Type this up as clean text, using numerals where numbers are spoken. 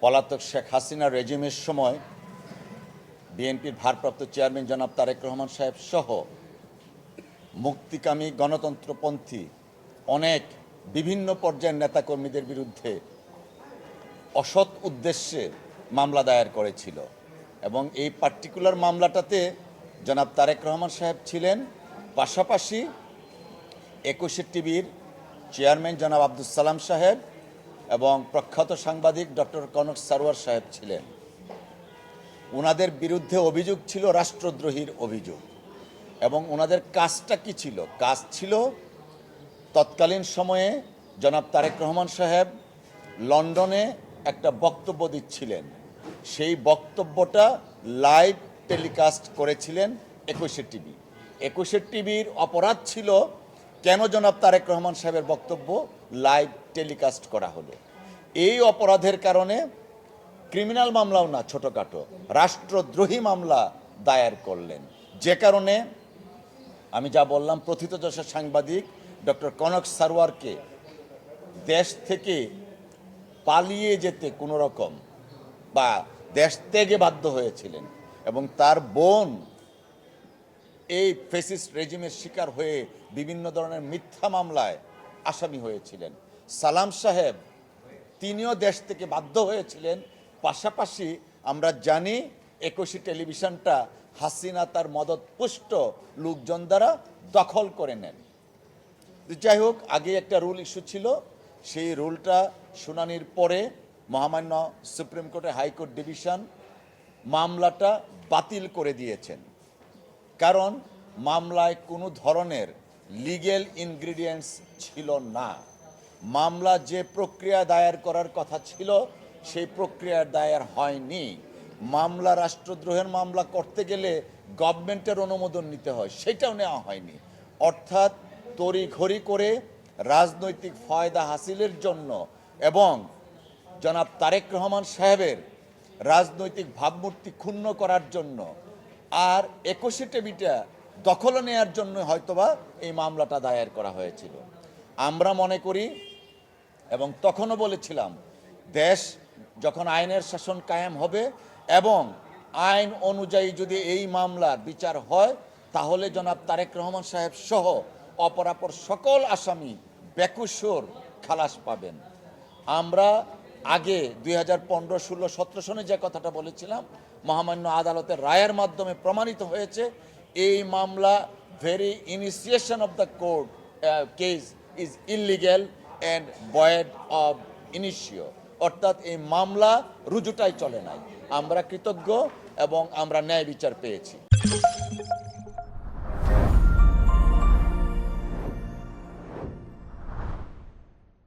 পলাতক শেখ হাসিনা রেজিমের সময় বিএনপির ভারপ্রাপ্ত চেয়ারম্যান জনাব তারেক রহমান সাহেব সহ মুক্তিকামী গণতন্ত্রপন্থী অনেক বিভিন্ন পর্যায়ের নেতাকর্মীদের বিরুদ্ধে অসৎ উদ্দেশ্যে মামলা দায়ের করেছিল এবং এই পার্টিকুলার মামলাটাতে জনাব তারেক রহমান সাহেব ছিলেন, পাশাপাশি ২১ টিভির চেয়ারম্যান জনাব আব্দুল সালাম সাহেব এবং প্রখ্যাত সাংবাদিক ডক্টর কনক সারোয়ার সাহেব ছিলেন। ওনাদের বিরুদ্ধে অভিযোগ ছিল রাষ্ট্রদ্রোহীর অভিযোগ এবং ওনাদের কাজটা কি ছিল? কাজ ছিল তৎকালীন সময়ে জনাব তারেক রহমান সাহেব লন্ডনে একটা বক্তব্য দিচ্ছিলেন, সেই বক্তব্যটা লাইভ টেলিকাস্ট করেছিলেন ২১ টিভি। ২১ টিভির অপরাধ ছিল কেন জনাব তারেক রহমান সাহেবের বক্তব্য লাইভ টেলিকাস্ট করা হলো। এই অপরাধের কারণে ক্রিমিনাল মামলাও না, ছোটোখাটো রাষ্ট্রদ্রোহী মামলা দায়ের করলেন, যে কারণে আমি যা বললাম প্রথিতযশা সাংবাদিক ডক্টর কনক সারোয়ারকে দেশ থেকে পালিয়ে যেতে কোনো রকম বা দেশ ত্যাগে বাধ্য হয়েছিলেন এবং তার বোন এই ফ্যাসিস্ট রেজিমের শিকার হয়ে বিভিন্ন ধরনের মিথ্যা মামলায় আসামি হয়েছিলেন। সালাম সাহেব তিনিও দেশ থেকে বাধ্য হয়েছিলেন। পাশাপাশি আমরা জানি ২১ টেলিভিশনটা হাসিনা তার মদতপুষ্ট লোকজন দ্বারা দখল করে নেন। যাই হোক, আগে একটা রুল ইস্যু ছিল, সেই রুলটা শুনানির পরে মহামান্য সুপ্রিম কোর্টের হাইকোর্ট ডিভিশন মামলাটা বাতিল করে দিয়েছেন, কারণ মামলায় কোনো ধরনের লিগ্যাল ইনগ্রিডিয়েন্টস ছিল না। মামলা যে প্রক্রিয়া দায়ের করার কথা ছিল সেই প্রক্রিয়ার দায়ের হয়নি। মামলা রাষ্ট্রদ্রোহের মামলা করতে গেলে গভর্নমেন্টের অনুমোদন নিতে হয়, সেটাও নেওয়া হয়নি। অর্থাৎ তড়িঘড়ি করে রাজনৈতিক ফায়দা হাসিলের জন্য এবং জনাব তারেক রহমান সাহেবের রাজনৈতিক ভাবমূর্তি ক্ষুণ্ণ করার জন্য আর ২১ টিভিটা দখল নেওয়ার জন্য হয়তোবা এই মামলাটা দায়ের করা হয়েছিল। আমরা মনে করি এবং তখনও বলেছিলাম, দেশ যখন আইনের শাসন কায়েম হবে এবং আইন অনুযায়ী যদি এই মামলার বিচার হয় তাহলে জনাব তারেক রহমান সাহেব সহ অপরাপর সকল আসামি বেকসুর খালাস পাবেন। আমরা আগে ২০১৫, ১৬, ১৭ সনে যে কথাটা বলেছিলাম, মহামান্য আদালতের রায়ের মাধ্যমে প্রমাণিত হয়েছে এই মামলা very initiation of the court case is illegal and void of initio, অর্থাৎ এই মামলা রুজুটাই চলে নাই। আমরা কৃতজ্ঞ এবং আমরা ন্যায় বিচার পেয়েছি।